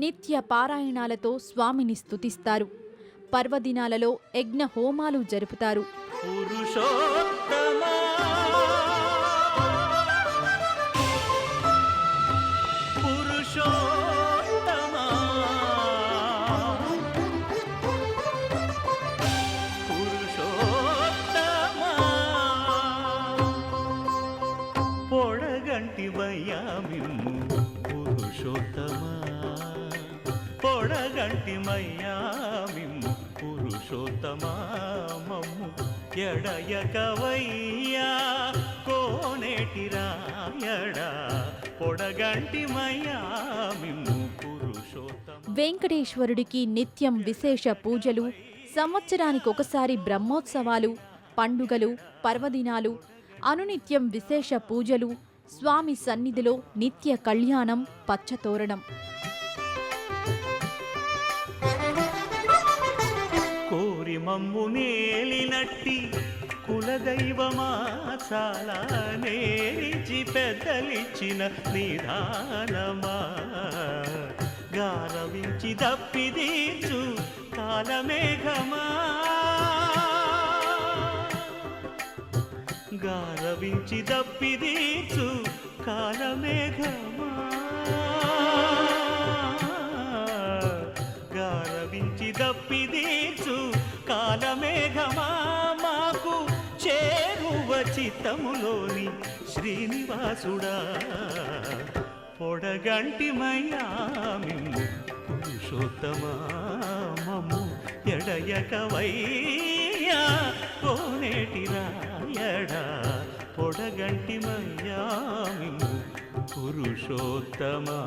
నిత్య పారాయణాలతో స్వామిని స్తుతిస్తారు. పర్వదినాలలో యజ్ఞ హోమాలు జరుపుతారు. పురుషోత్తమా పురుషోత్తమా పురుషోత్తమా పొడగంటివయ్యా మిమ్ము పురుషోత్తమా పొడగంటిమయ్యా మిమ్ము పురుషోత్తమా మమ్ము ఎడయకవయ్యా కోనేటి రాయడా పొడగంటిమయ్యా మిమ్ము పురుషోత్తమ. వెంకటేశ్వరుడికి నిత్యం విశేష పూజలు, సంవత్సరానికొకసారి బ్రహ్మోత్సవాలు, పండుగలు, పర్వదినాలు, అనునిత్యం విశేష పూజలు, స్వామి సన్నిధిలో నిత్య కళ్యాణం, పచ్చతోరణం. కోరి మమ్ము నేలినట్టి కులదైవమా చాలా నేరిచి పెద్దలిచ్చిన నిదానమా గారవించి దప్పిదీర్చు కాలమేఘమా గారవించి దప్పిదీర్చు కాలమేఘమా గారవించి దప్పిదీర్చు కాలమేఘమా మాకు చేరువ చిత్తములోని శ్రీనివాసుడా పొడగంటిమయ్యా మిమ్ము పురుషోత్తమా మమ్ము ఎడయకవయ్యా కోనేటి రాయడా పొడగంటిమయ్యా మిమ్ము పురుషోత్తమా.